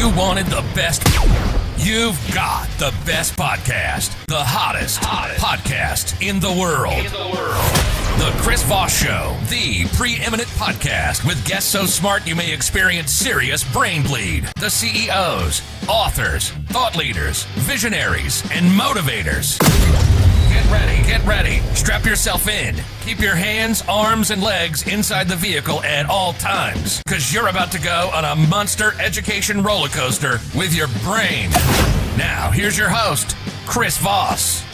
You wanted the best. You've got the best podcast. The hottest podcast in the world. The Chris Voss Show, the preeminent podcast with guests so smart you may experience serious brain bleed. The CEOs, authors, thought leaders, visionaries, and motivators. Get ready. Strap yourself in. Keep your hands, arms, and legs inside the vehicle at all times, because you're about to go on a monster education roller coaster with your brain. Now, here's your host, Chris Voss.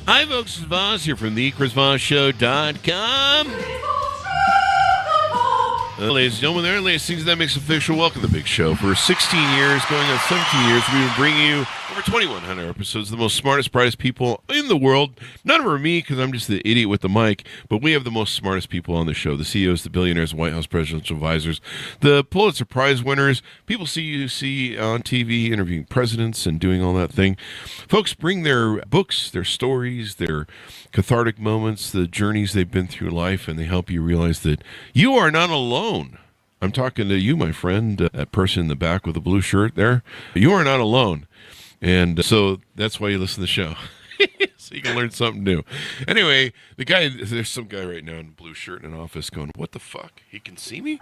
Hi, folks. It's Voss here from the ChrisVossShow.com. Ladies and gentlemen, there, latest things that makes official. Welcome to the big show. For 16 years, going on 17 years, we've been bringing you over 2,100 episodes, the most smartest, brightest people in the world. None of them are me, because I'm just the idiot with the mic, but we have the most smartest people on the show. The CEOs, the billionaires, White House presidential advisors, the Pulitzer Prize winners, people you see on TV interviewing presidents and doing all that thing. Folks bring their books, their stories, their cathartic moments, the journeys they've been through life, and they help you realize that you are not alone. I'm talking to you, my friend, that person in the back with the blue shirt there. You are not alone. And so that's why you listen to the show. So you can learn something new. Anyway, there's some guy right now in a blue shirt in an office going, what the fuck? He can see me?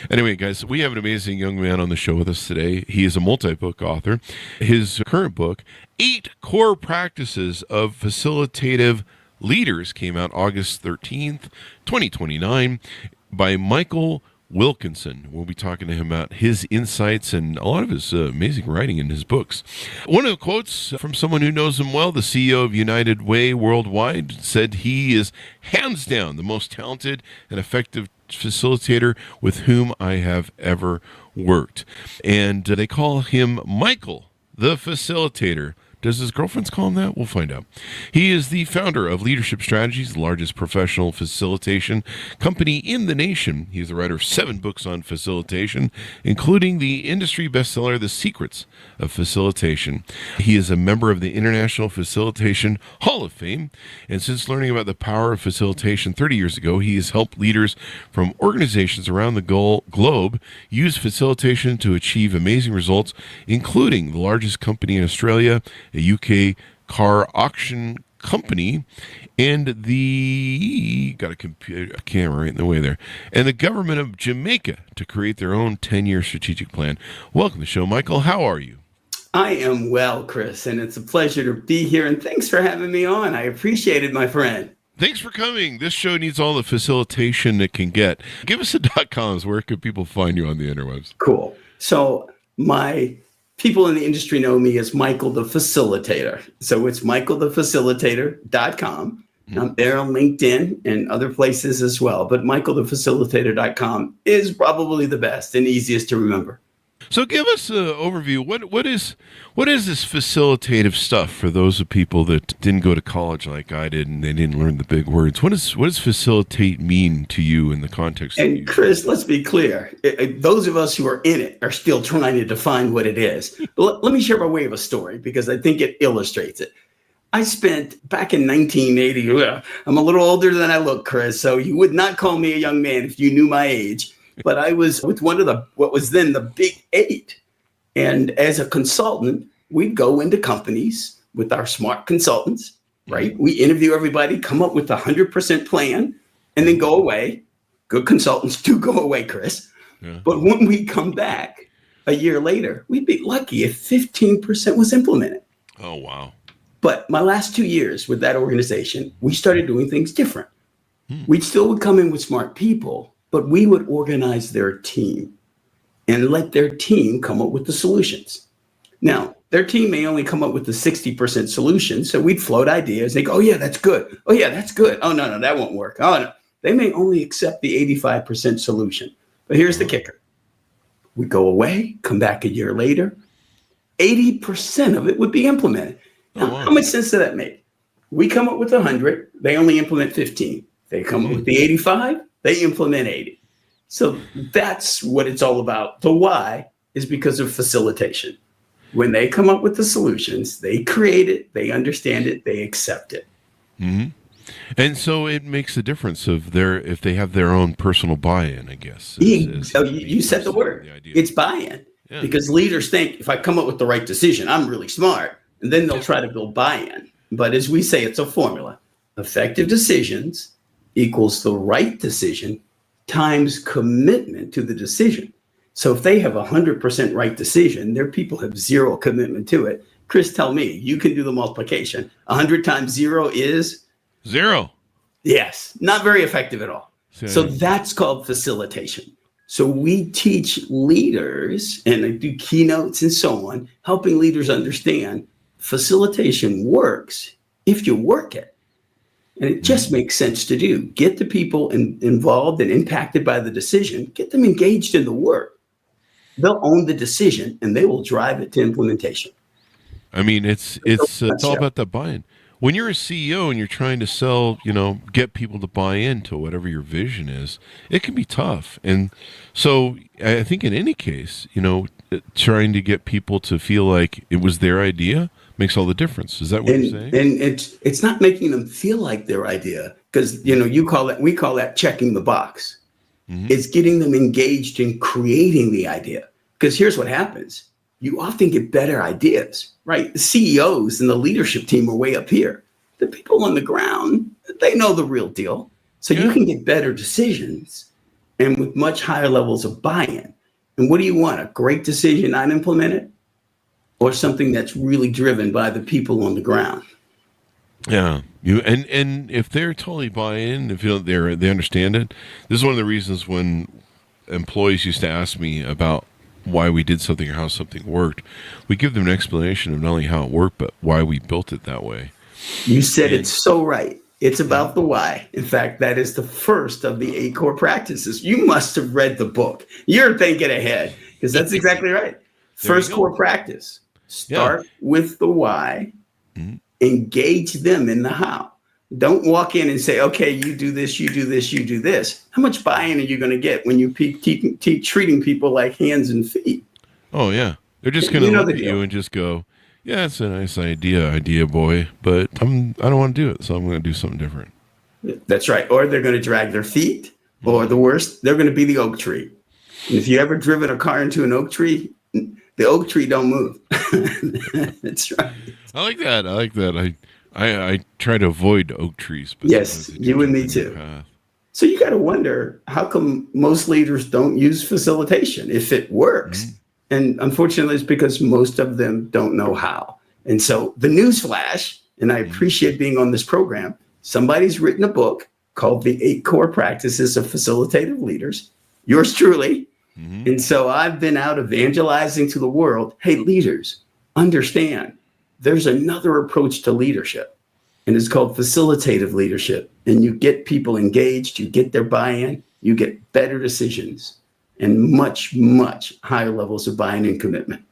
Anyway, guys, we have an amazing young man on the show with us today. He is a multi-book author. His current book, 8 Core Practices of Facilitative Leaders, came out August 13th, 2029, by Michael Wilkinson. We'll be talking to him about his insights and a lot of his amazing writing in his books. One of the quotes from someone who knows him well, the CEO of United Way Worldwide, said he is hands down the most talented and effective facilitator with whom I have ever worked. And they call him Michael, the Facilitator. Does his girlfriends call him that? We'll find out. He is the founder of Leadership Strategies, the largest professional facilitation company in the nation. He's the writer of 7 books on facilitation, including the industry bestseller, The Secrets of Facilitation. He is a member of the International Facilitation Hall of Fame, and since learning about the power of facilitation 30 years ago, he has helped leaders from organizations around the globe use facilitation to achieve amazing results, including the largest company in Australia, a UK car auction company, and got a camera right in the way there, and the government of Jamaica to create their own 10-year strategic plan. Welcome to the show, Michael. How are you? I am well, Chris, and it's a pleasure to be here, and thanks for having me on. I appreciate it, my friend. Thanks for coming. This show needs all the facilitation it can get. Give us a .coms. Where could people find you on the interwebs? Cool. So my people in the industry know me as Michael the Facilitator. So it's michaelthefacilitator.com. I'm there on LinkedIn and other places as well. But michaelthefacilitator.com is probably the best and easiest to remember. So give us an overview. What is this facilitative stuff for those of people that didn't go to college like I did and they didn't learn the big words? What does facilitate mean to you in the context? And Chris, let's be clear. Those of us who are in it are still trying to define what it is. But let me share by way of a story because I think it illustrates it. I spent back in 1980. I'm a little older than I look, Chris, so you would not call me a young man if you knew my age. But I was with one of what was then the big 8. And as a consultant, we'd go into companies with our smart consultants, right? We interview everybody, come up with a 100% plan, and then go away. Good consultants do go away, Chris. Yeah. But when we come back a year later, we'd be lucky if 15% was implemented. Oh, wow. But my last 2 years with that organization, we started doing things different. We still would come in with smart people, but we would organize their team and let their team come up with the solutions. Now, their team may only come up with the 60% solution. So we'd float ideas. They go, oh, yeah, that's good. Oh, yeah, that's good. Oh, no, that won't work. Oh, no. They may only accept the 85% solution. But here's the kicker. We go away, come back a year later. 80% of it would be implemented. Now, how much sense does that make? We come up with 100. They only implement 15. They come up with the 85. They implement 80. So that's what it's all about. The why is because of facilitation. When they come up with the solutions, they create it, they understand it, they accept it. Mm-hmm. And so it makes a difference if they have their own personal buy-in, I guess. You said the word. It's buy-in. Because leaders think if I come up with the right decision, I'm really smart, and then they'll try to build buy-in. But as we say, it's a formula. Effective decisions equals the right decision times commitment to the decision. So if they have 100% right decision, their people have zero commitment to it. Chris, tell me, you can do the multiplication. 100 times 0 is? 0. Yes, not very effective at all. So that's called facilitation. So we teach leaders, and I do keynotes and so on, helping leaders understand facilitation works if you work it. And it just makes sense to do. Get the people involved and impacted by the decision, get them engaged in the work. They'll own the decision and they will drive it to implementation. I mean, it's all about the buy-in. When you're a CEO and you're trying to sell, get people to buy into whatever your vision is, it can be tough. And so I think in any case, trying to get people to feel like it was their idea makes all the difference. Is that what you're saying? And it's not making them feel like their idea, because we call that checking the box. Mm-hmm. It's getting them engaged in creating the idea. Because here's what happens. You often get better ideas, right? The CEOs and the leadership team are way up here. The people on the ground, they know the real deal. So you can get better decisions and with much higher levels of buy-in. And what do you want? A great decision not implemented, or something that's really driven by the people on the ground? Yeah. And if they're totally buy in, they understand it. This is one of the reasons when employees used to ask me about why we did something or how something worked, we give them an explanation of not only how it worked, but why we built it that way. You said it's so right. It's about the why. In fact, that is the first of the 8 core practices. You must have read the book. You're thinking ahead, because that's exactly right. First core practice. Start with the why. Mm-hmm. Engage them in the how. Don't walk in and say, okay, you do this, you do this, you do this. How much buy-in are you going to get when you keep treating people like hands and feet? Oh, yeah. They're just going to look at you and just go, yeah, it's a nice idea, boy, but I don't want to do it, so I'm going to do something different. That's right. Or they're going to drag their feet, or the worst, they're going to be the oak tree. And if you ever driven a car into an oak tree, the oak tree don't move. That's right. I like that. I try to avoid oak trees. But yes, you and me too. So you got to wonder, how come most leaders don't use facilitation if it works? Mm-hmm. And unfortunately, it's because most of them don't know how. And so the news flash, and I appreciate being on this program, somebody's written a book called The 8 Core Practices of Facilitative Leaders, yours truly. Mm-hmm. And so I've been out evangelizing to the world. Hey, leaders, understand there's another approach to leadership, and it's called facilitative leadership. And you get people engaged, you get their buy-in, you get better decisions and much, much higher levels of buy-in and commitment.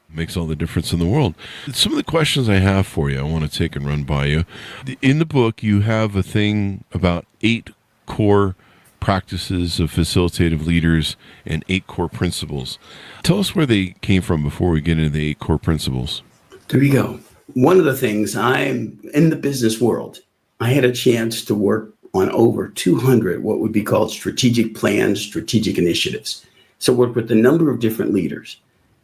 Makes all the difference in the world. Some of the questions I have for you, I want to take and run by you. In the book, you have a thing about 8 core practices of facilitative leaders and 8 core principles. Tell us where they came from before we get into the 8 core principles. There you go. One of the things, I'm in the business world, I had a chance to work on over 200 what would be called strategic plans, strategic initiatives. So work with a number of different leaders.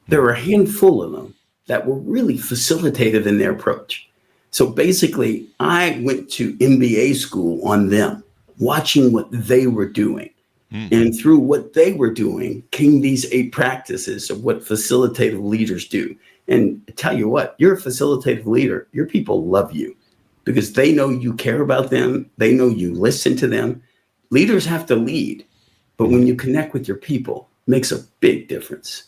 There were a handful of them that were really facilitative in their approach. So basically, I went to MBA school on them, watching what they were doing. And through what they were doing came these 8 practices of what facilitative leaders do. And I tell you what, you're a facilitative leader. Your people love you because they know you care about them. They know you listen to them. Leaders have to lead, but when you connect with your people, it makes a big difference.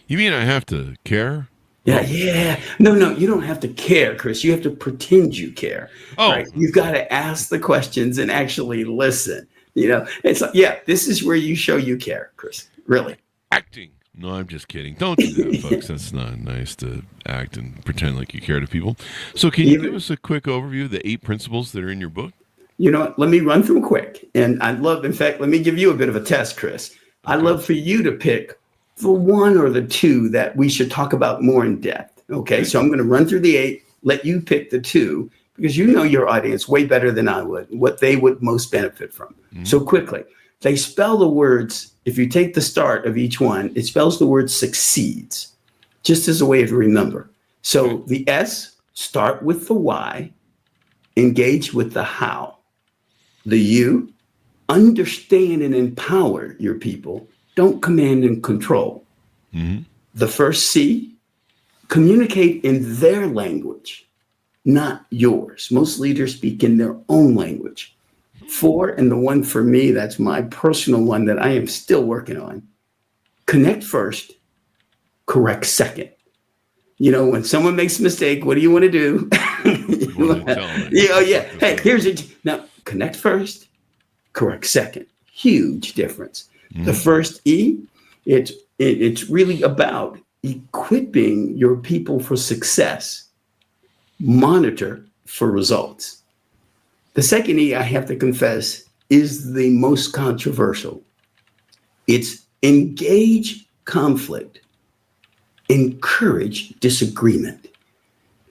You mean I have to care? Yeah. No, you don't have to care, Chris. You have to pretend you care. Oh, right? You've got to ask the questions and actually listen. It's like, this is where you show you care, Chris. Really. Acting. No, I'm just kidding. Don't do that, folks. That's not nice to act and pretend like you care to people. So can you give us a quick overview of the 8 principles that are in your book? You know what? Let me run through them quick. And in fact, let me give you a bit of a test, Chris. Okay. I'd love for you to pick the 1 or the 2 that we should talk about more in depth. Okay. So I'm going to run through the 8, let you pick the 2, because you know your audience way better than I would, what they would most benefit from. Mm-hmm. So quickly, they spell the words if you take the start of each one, it spells the word succeeds, just as a way to remember. So the S, start with the why, engage with the how. The U, understand and empower your people. Don't command and control. Mm-hmm. The first C, communicate in their language, not yours. Most leaders speak in their own language. 4, and the one for me, that's my personal one that I am still working on. Connect first, correct second. When someone makes a mistake, what do you want to do? Hey, here's it. Now, connect first, correct second. Huge difference. Mm-hmm. The first E, it's really about equipping your people for success. Monitor for results. The second E, I have to confess, is the most controversial. It's engage conflict, encourage disagreement.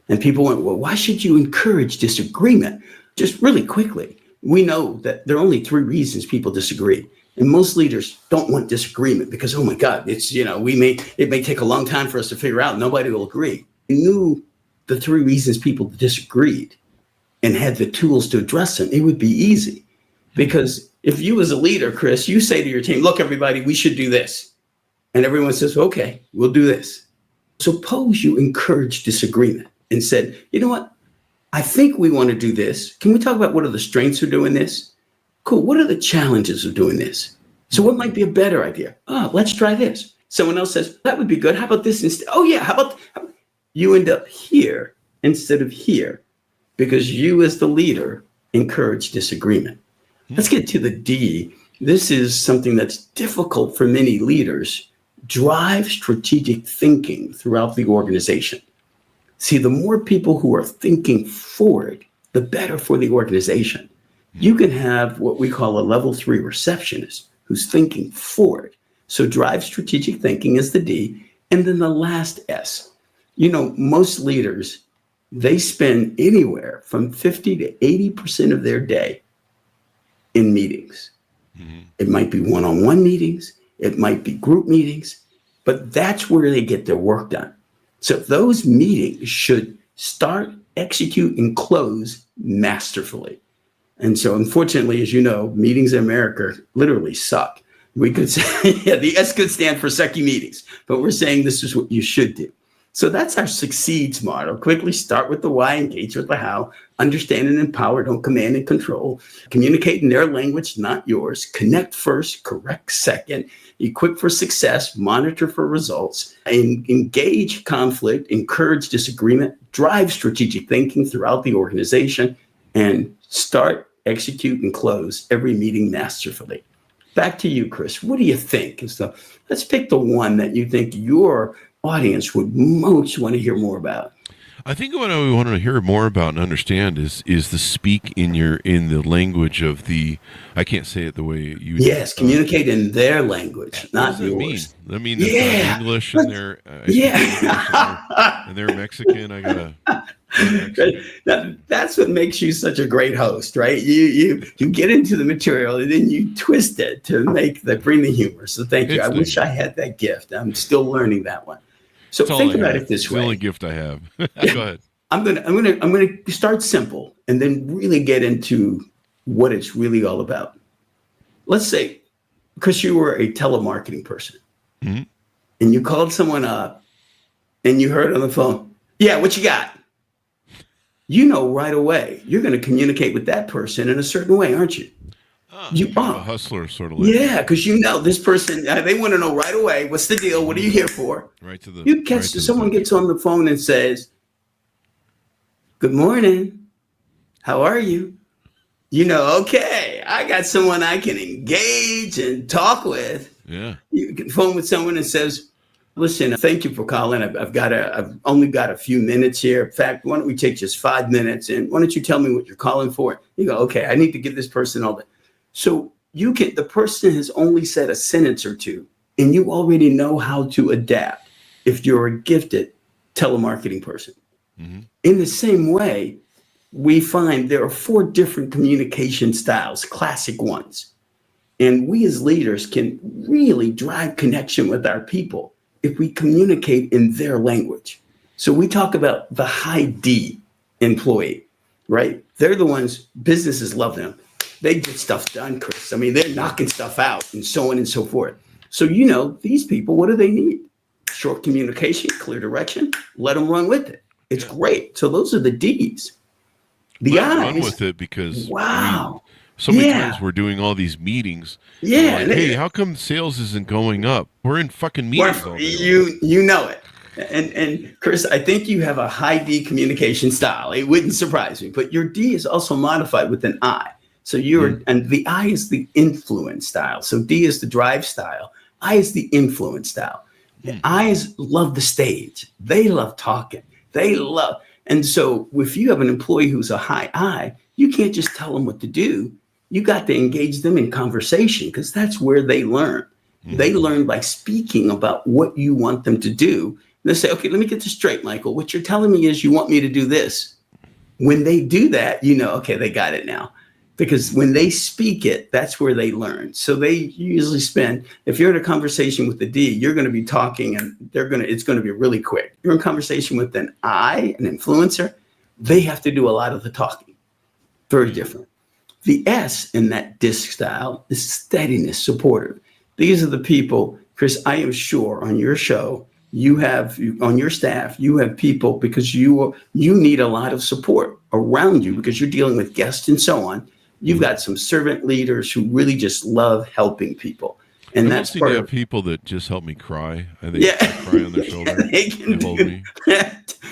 And people went, well, why should you encourage disagreement? Just really quickly, we know that there are only 3 reasons people disagree. And most leaders don't want disagreement because, oh my God, it's, it may take a long time for us to figure out. Nobody will agree. We knew the 3 reasons people disagreed and had the tools to address them. It would be easy. Because if you as a leader, Chris, you say to your team, look, everybody, we should do this. And everyone says, okay, we'll do this. Suppose you encourage disagreement and said, you know what? I think we want to do this. Can we talk about what are the strengths of doing this? Cool. What are the challenges of doing this? So what might be a better idea? Let's try this. Someone else says, that would be good. How about this instead? Oh yeah. How about you end up here instead of here because you as the leader encourage disagreement. Let's get to the D. This is something that's difficult for many leaders. Drive strategic thinking throughout the organization. See, the more people who are thinking forward, the better for the organization. You can have what we call a level 3 receptionist who's thinking forward. So drive strategic thinking is the D. And then the last S. Most leaders, they spend anywhere from 50 to 80% of their day in meetings. Mm-hmm. It might be one-on-one meetings. It might be group meetings, but that's where they get their work done. So those meetings should start, execute, and close masterfully. And so unfortunately, as you know, meetings in America literally suck. We could say, the S could stand for sucky meetings, but we're saying this is what you should do. So that's our succeeds model. Quickly start with the why, engage with the how, understand and empower, don't command and control, communicate in their language, not yours, connect first, correct second, equip for success, monitor for results, and engage conflict, encourage disagreement, drive strategic thinking throughout the organization, and start, execute, and close every meeting masterfully. Back to you, Chris. What do you think? So let's pick the one that you think your audience would most want to hear more about. I think what I want to hear more about and understand is the speak in the language of the. I can't say it the way you. Yes, communicate in their language, not yours. I mean, that's English and they're and they're Mexican. I gotta. That's what makes you such a great host, right? You get into the material and then you twist it to bring the humor. So thank you. I wish I had that gift. I'm still learning that one. So think about it this way. It's the only gift I have. Go ahead. I'm gonna start simple and then really get into what it's really all about. Let's say, because you were a telemarketing person, mm-hmm. and you called someone up, and you heard on the phone, "Yeah, what you got?" Right away you're going to communicate with that person in a certain way, aren't you? You are a hustler, sort of. Yeah, because this person, they want to know right away, what's the deal? What are you here for? Right to the. You catch someone gets on the phone and says, "Good morning. How are you?" Okay, I got someone I can engage and talk with. Yeah. You can phone with someone and says, "Listen, thank you for calling. I've only got a few minutes here. In fact, why don't we take just 5 minutes and why don't you tell me what you're calling for?" You go, "Okay, I need to give this person all that." So the person has only said a sentence or two, and you already know how to adapt if you're a gifted telemarketing person. Mm-hmm. In the same way, we find there are 4 different communication styles, classic ones. And we as leaders can really drive connection with our people if we communicate in their language. So we talk about the high D employee, right? They're the ones, businesses love them. They get stuff done, Chris. I mean, they're knocking stuff out and so on and so forth. So, these people, what do they need? Short communication, clear direction, let them run with it. It's great. So those are the D's. The I's. Run with it because wow. So many times we're doing all these meetings. Yeah. Like, hey, how come sales isn't going up? We're in fucking meetings all day. You know it. And Chris, I think you have a high D communication style. It wouldn't surprise me. But your D is also modified with an I. So and the I is the influence style. So D is the drive style. I is the influence style. The I's love the stage. They love talking. And so if you have an employee who's a high I, you can't just tell them what to do. You got to engage them in conversation because that's where they learn. They learn by speaking about what you want them to do. They say, okay, let me get this straight, Michael. What you're telling me is you want me to do this. When they do that, okay, they got it now. Because when they speak it, that's where they learn. So they usually spend, if you're in a conversation with the D, you're going to be talking and it's going to be really quick. You're in conversation with an I, an influencer, they have to do a lot of the talking. Very different. The S in that DISC style is steadiness, supportive. These are the people, Chris, I am sure on your show, you have on your staff, you have people because you need a lot of support around you because you're dealing with guests and so on. You've got some servant leaders who really just love helping people. And that's part of people that just help me cry. I think cry on their shoulder. They hold me.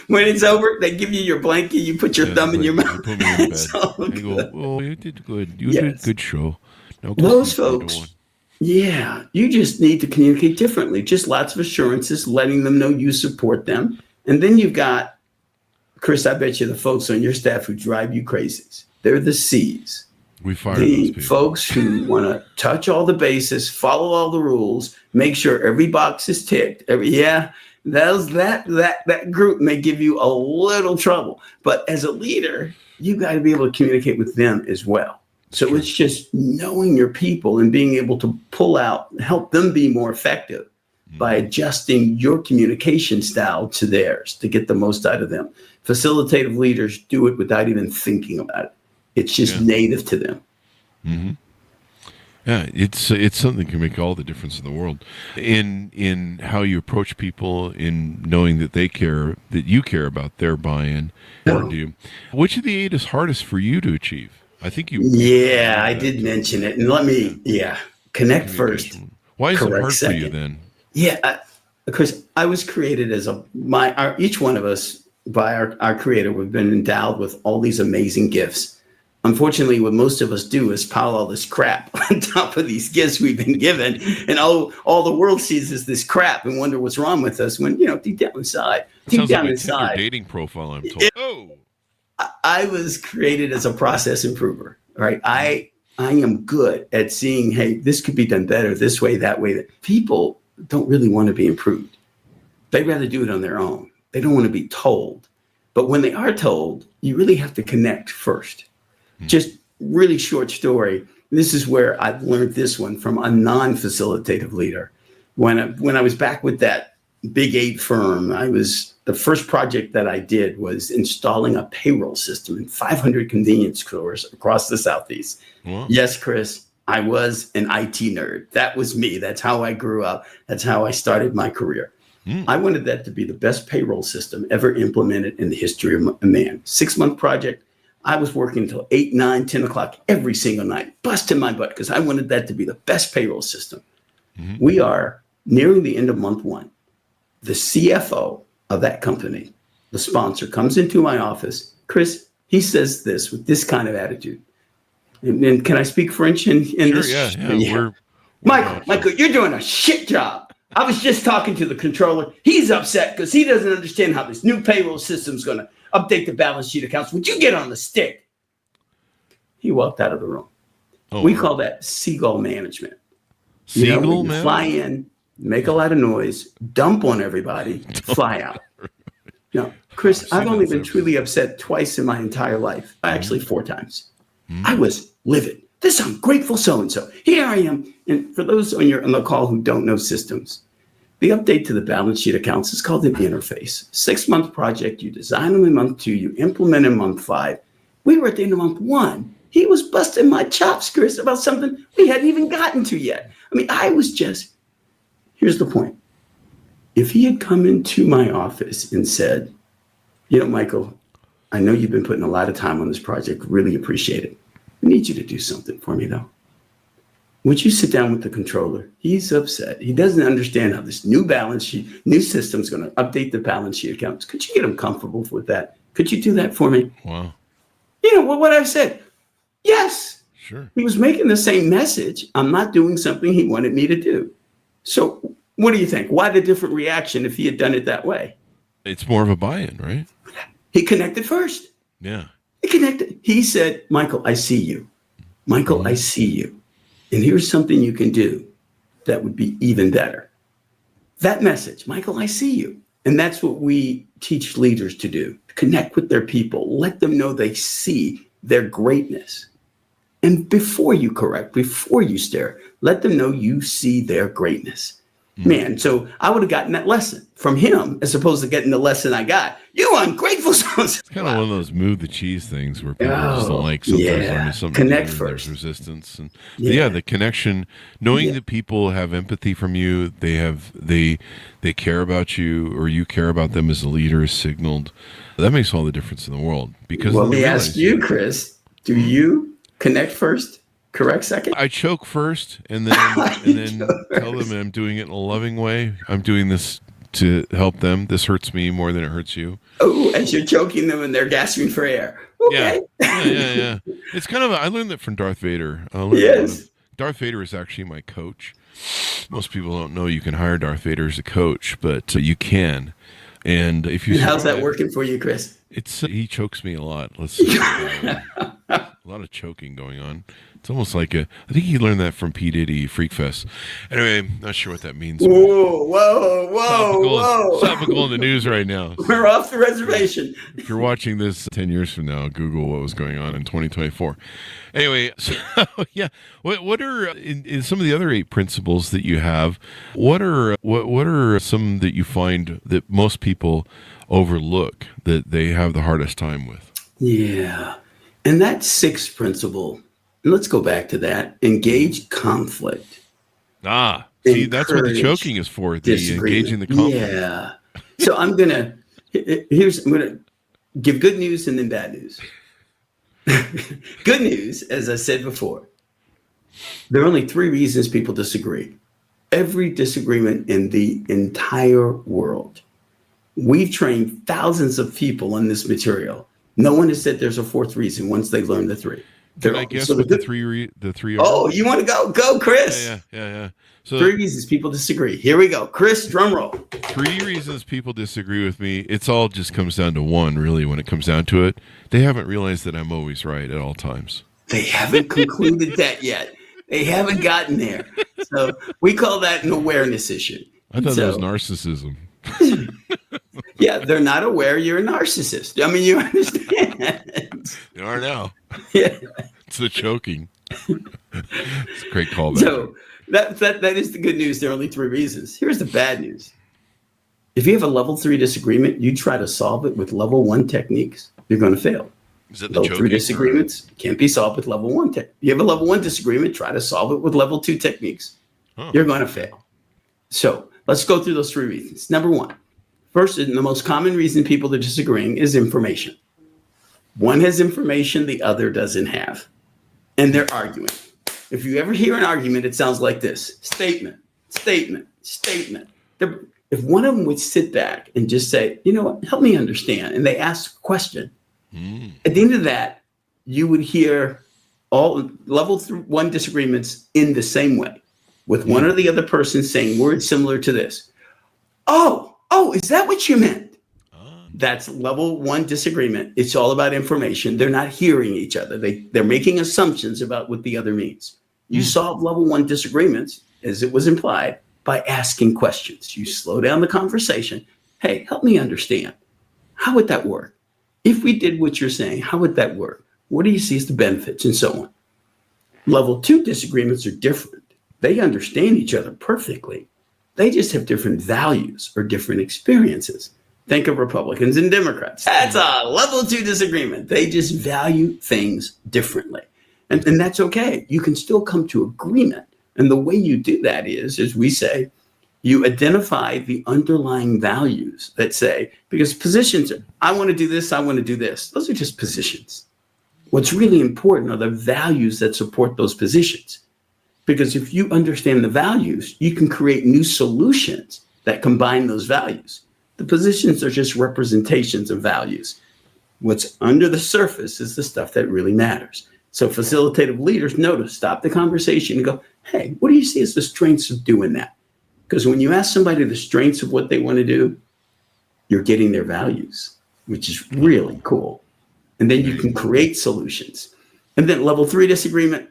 When it's over, they give you your blanket, you put your thumb in your mouth. Put me in bed. They go, oh, you did good. You did a good show. Now, those folks, you just need to communicate differently. Just lots of assurances, letting them know you support them. And then you've got, Chris, I bet you the folks on your staff who drive you crazy. They're the C's. We fire those people. Folks who want to touch all the bases, follow all the rules, make sure every box is ticked. That group may give you a little trouble, but as a leader, you got to be able to communicate with them as well. So it's just knowing your people and being able to help them be more effective by adjusting your communication style to theirs to get the most out of them. Facilitative leaders do it without even thinking about it. It's just native to them. Mm-hmm. Yeah, it's something that can make all the difference in the world in how you approach people, in knowing that that you care about their buy-in. Which of the 8 is hardest for you to achieve? I think you. Yeah, I did mention it, and let me. Connect first. Why is it hard for you then? Yeah, because I was created as each one of us by our Creator. We've been endowed with all these amazing gifts. Unfortunately, what most of us do is pile all this crap on top of these gifts we've been given, and all the world sees is this crap and wonder what's wrong with us. When deep down inside, your dating profile, I'm told. I was created as a process improver. Right, I am good at seeing, hey, this could be done better this way, that way. People don't really want to be improved. They'd rather do it on their own. They don't want to be told. But when they are told, you really have to connect first. Just really short story. This is where I've learned this one from a non-facilitative leader. When I was back with that Big 8 firm, the first project that I did was installing a payroll system in 500 convenience stores across the Southeast. Wow. Yes, Chris, I was an IT nerd. That was me. That's how I grew up. That's how I started my career. I wanted that to be the best payroll system ever implemented in the history of man. 6-month project. I was working until 8, 9, 10 o'clock every single night, busting my butt because I wanted that to be the best payroll system. We are nearing the end of month 1. The CFO of that company, the sponsor, comes into my office. Chris, he says this with this kind of attitude. And can I speak French in this? Yeah. Michael, you're doing a shit job. I was just talking to the controller. He's upset because he doesn't understand how this new payroll system is going to update the balance sheet accounts. Would you get on the stick? He walked out of the room. We call that seagull management. Seagull management? Fly in, make a lot of noise, dump on everybody, fly out. Chris, I've only been truly upset twice in my entire life. Actually, 4 times. I was livid. this ungrateful so-and-so. Here I am. And for those on the call who don't know systems, the update to the balance sheet accounts is called an interface. 6-month project. You design them in month 2. You implement in month 5. We were at the end of month 1. He was busting my chops, Chris, about something we hadn't even gotten to yet. I mean, here's the point. If he had come into my office and said, Michael, I know you've been putting a lot of time on this project. Really appreciate it. I need you to do something for me, though. Would you sit down with the controller? He's upset. He doesn't understand how this new balance sheet, new system is going to update the balance sheet accounts. Could you get him comfortable with that? Could you do that for me? Wow. What I said? Yes. Sure. He was making the same message. I'm not doing something he wanted me to do. So what do you think? Why the different reaction if he had done it that way? It's more of a buy-in, right? He connected first. Yeah. He connected. He said, Michael, I see you. Michael, I see you. And here's something you can do that would be even better. That message, Michael, I see you. And that's what we teach leaders to do. Connect with their people. Let them know they see their greatness. And before you correct, before you stare, let them know you see their greatness. Man, so I would have gotten that lesson from him as opposed to getting the lesson I got. You ungrateful sons. It's kind of one of those move the cheese things where people just don't like sometimes learning something. Connect new, first. There's resistance. And the connection, knowing that people have empathy from you, they care about you, or you care about them as a leader is signaled. That makes all the difference in the world. Because let me ask you, Chris, do you connect first? Correct second? I choke first and then tell them I'm doing it in a loving way. I'm doing this to help them. This hurts me more than it hurts you. Oh, as you're choking them and they're gasping for air. Okay. Yeah. It's kind of I learned that from Darth Vader. Darth Vader is actually my coach. Most people don't know you can hire Darth Vader as a coach, but you can. And if you how's that working for you, Chris? He chokes me a lot. A lot of choking going on. It's almost like I think he learned that from P. Diddy Freak Fest. Anyway, not sure what that means. Whoa. Topical in the news right now. We're off the reservation. If you're watching this 10 years from now, Google what was going on in 2024. Anyway, so yeah, what are in some of the other 8 principles that you have? What are some that you find that most people overlook that they have the hardest time with? Yeah, and that 6th principle. And let's go back to that. Engage conflict. See, that's what the choking is for. Engaging the conflict. Yeah. So I'm gonna give good news and then bad news. Good news, as I said before, there are only 3 reasons people disagree. Every disagreement in the entire world. We've trained thousands of people on this material. No one has said there's a 4th reason once they learn the 3. Can I guess what the three are? Oh, you want to go? Go, Chris. Yeah. So 3 reasons people disagree. Here we go. Chris, drum roll. 3 reasons people disagree with me. It's all just comes down to one, really, when it comes down to it. They haven't realized that I'm always right at all times. They haven't concluded that yet. They haven't gotten there. So we call that an awareness issue. I thought that was narcissism. Yeah, they're not aware you're a narcissist. I mean, you understand. They are now. Yeah. It's the choking. It's a great callback. So that is the good news. There are only 3 reasons. Here's the bad news. If you have a level 3 disagreement, you try to solve it with level 1 techniques, you're going to fail. Is that the level 3 disagreements can't be solved with level 1 tech. You have a level 1 disagreement, try to solve it with level 2 techniques. You're going to fail. So let's go through those 3 reasons. Number 1. First, and the most common reason people are disagreeing is information. One has information the other doesn't have. And they're arguing. If you ever hear an argument, it sounds like this. Statement. If one of them would sit back and just say, you know what, help me understand. And they ask a question. At the end of that, you would hear all level 1 disagreements in the same way, with one or the other person saying words similar to this. Oh, is that what you meant? That's level 1 disagreement. It's all about information. They're not hearing each other. They're making assumptions about what the other means. You solve level 1 disagreements, as it was implied, by asking questions. You slow down the conversation. Hey, help me understand. How would that work? If we did what you're saying, how would that work? What do you see as the benefits and so on? Level 2 disagreements are different. They understand each other perfectly. They just have different values or different experiences. Think of Republicans and Democrats. That's a level 2 disagreement. They just value things differently. And that's okay. You can still come to agreement. And the way you do that is, as we say, you identify the underlying values that say, because positions are, I want to do this, I want to do this. Those are just positions. What's really important are the values that support those positions. Because if you understand the values, you can create new solutions that combine those values. The positions are just representations of values. What's under the surface is the stuff that really matters. So facilitative leaders know to stop the conversation and go, hey, what do you see as the strengths of doing that? Because when you ask somebody the strengths of what they want to do, you're getting their values, which is really cool. And then you can create solutions. And then level 3 disagreement,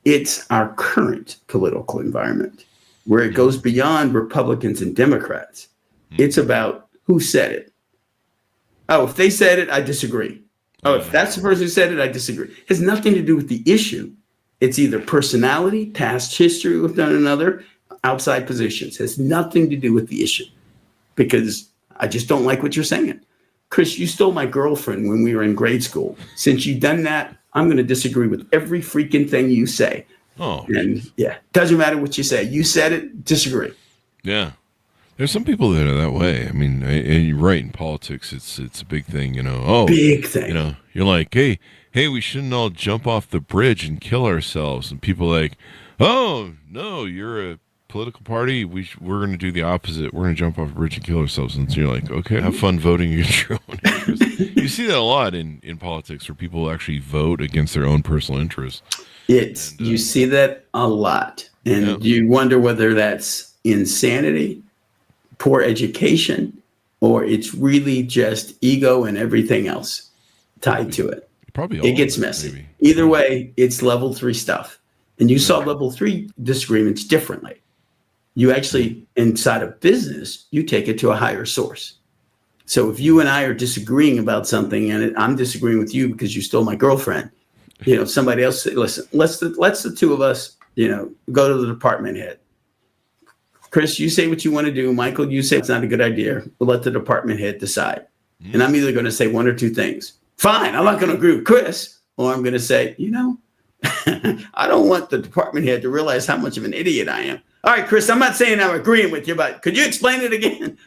it's our current political environment where it goes beyond Republicans and Democrats. It's about who said it. Oh, if they said it, I disagree. Oh, if that's the person who said it, I disagree. It has nothing to do with the issue. It's either personality, past history with one another, outside positions. It has nothing to do with the issue because I just don't like what you're saying. Chris, you stole my girlfriend when we were in grade school. Since you've done that, I'm going to disagree with every freaking thing you say. Oh, and yeah, doesn't matter what you say. You said it, disagree. Yeah. There's some people that are that way. I mean, and you're right, in politics, it's a big thing, big thing. You're like, hey, we shouldn't all jump off the bridge and kill ourselves. And people are like, oh, no, you're a political party. We're going to do the opposite. We're going to jump off a bridge and kill ourselves. And so you're like, okay, have fun voting against your own interests. You see that a lot in politics where people actually vote against their own personal interests. You see that a lot. And you wonder whether that's insanity, poor education, or it's really just ego and everything else tied to it. Probably it gets messy. Maybe. Either way, it's level 3 stuff. And you saw level 3 disagreements differently. You actually, inside of business, you take it to a higher source. So if you and I are disagreeing about something and I'm disagreeing with you because you stole my girlfriend, somebody else say, listen, let's the two of us, go to the department head. Chris, you say what you want to do. Michael, you say it's not a good idea. We'll let the department head decide. And I'm either going to say one or two things. Fine, I'm not going to agree with Chris. Or I'm going to say, I don't want the department head to realize how much of an idiot I am. All right, Chris, I'm not saying I'm agreeing with you, but could you explain it again?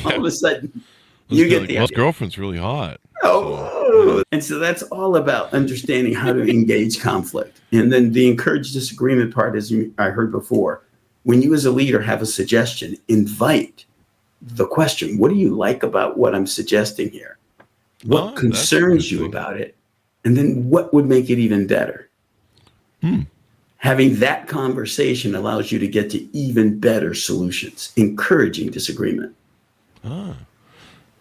All of a sudden, you get the idea. His girlfriend's really hot. Oh, and so that's all about understanding how to engage conflict. And then the encourage disagreement part, as I heard before, when you as a leader have a suggestion, invite the question, what do you like about what I'm suggesting here? What concerns you about it? And then what would make it even better? Having that conversation allows you to get to even better solutions, encouraging disagreement.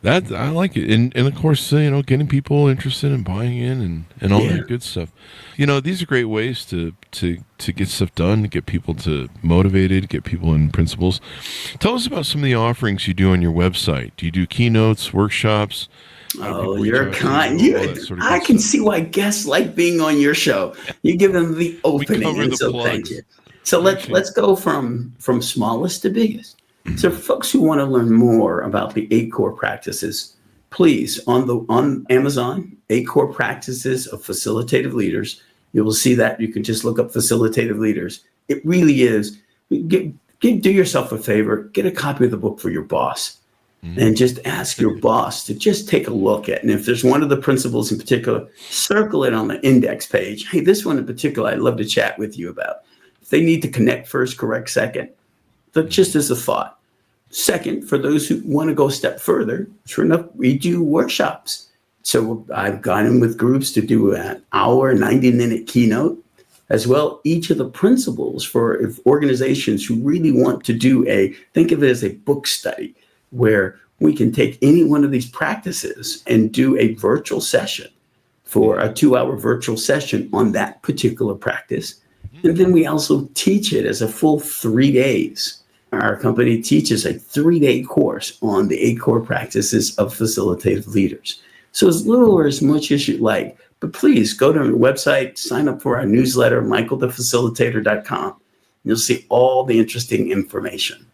That I like it. And of course, getting people interested in buying in and all that good stuff. These are great ways to get stuff done, to get people to motivated, get people in principles. Tell us about some of the offerings you do on your website. Do you do keynotes, workshops? Oh, you're kind. I can see why guests like being on your show. You give them the opening, and so thank you. So let's go from smallest to biggest. So for folks who want to learn more about the 8 core practices, please on Amazon, 8 core practices of facilitative leaders. You will see that. You can just look up facilitative leaders. It really is. Do yourself a favor, get a copy of the book for your boss. And just ask your boss to just take a look at. And if there's one of the principles in particular, circle it on the index page. Hey, this one in particular, I'd love to chat with you about. If they need to connect first, correct second. But just as a thought. Second, for those who want to go a step further, sure enough, we do workshops. So I've gone in with groups to do an hour, 90-minute keynote. As well, each of the principles for organizations who really want to do think of it as a book study, where we can take any one of these practices and do a virtual session for a 2-hour virtual session on that particular practice. And then we also teach it as a full 3 days. Our company teaches a 3-day course on the 8 core practices of facilitative leaders. So as little or as much as you like. But please go to our website, sign up for our newsletter, michaelthefacilitator.com. You'll see all the interesting information.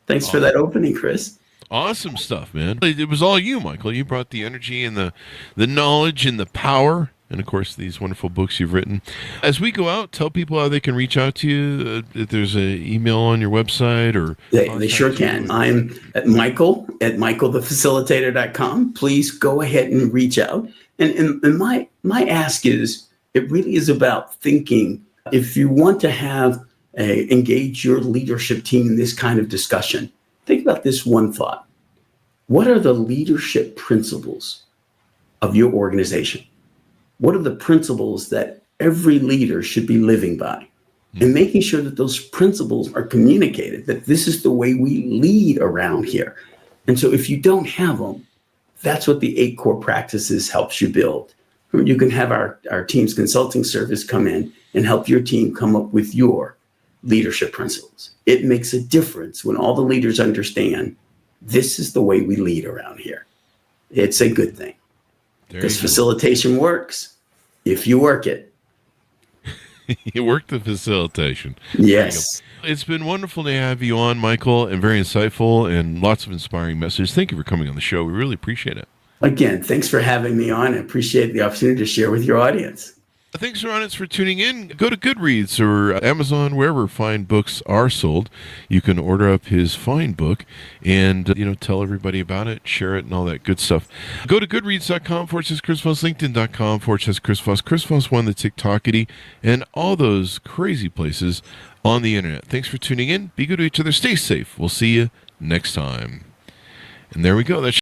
Thanks for that opening, Chris. Awesome stuff, man. It was all you, Michael. You brought the energy and the knowledge and the power, and of course these wonderful books you've written. As we go out, tell people how they can reach out to you. If there's an email on your website, or they sure can. I'm at michaelthefacilitator.com. Please go ahead and reach out. And my ask is, it really is about thinking. If you want to have engage your leadership team in this kind of discussion, think about this one thought. What are the leadership principles of your organization? What are the principles that every leader should be living by? And making sure that those principles are communicated, that this is the way we lead around here. And so if you don't have them, that's what the 8 core practices helps you build. You can have our team's consulting service come in and help your team come up with your leadership principles. It makes a difference when all the leaders understand this is the way we lead around here. It's a good thing. Because facilitation works if you work it. You work the facilitation. Yes. It's been wonderful to have you on, Michael, and very insightful and lots of inspiring messages. Thank you for coming on the show. We really appreciate it. Again, thanks for having me on. I appreciate the opportunity to share with your audience. Thanks, audience, for tuning in. Go to Goodreads or Amazon, wherever fine books are sold. You can order up his fine book and, tell everybody about it, share it, and all that good stuff. Go to goodreads.com/Chris Voss, LinkedIn.com/Chris Voss, Chris Voss One, the TikTokity, and all those crazy places on the internet. Thanks for tuning in. Be good to each other. Stay safe. We'll see you next time. And there we go. That's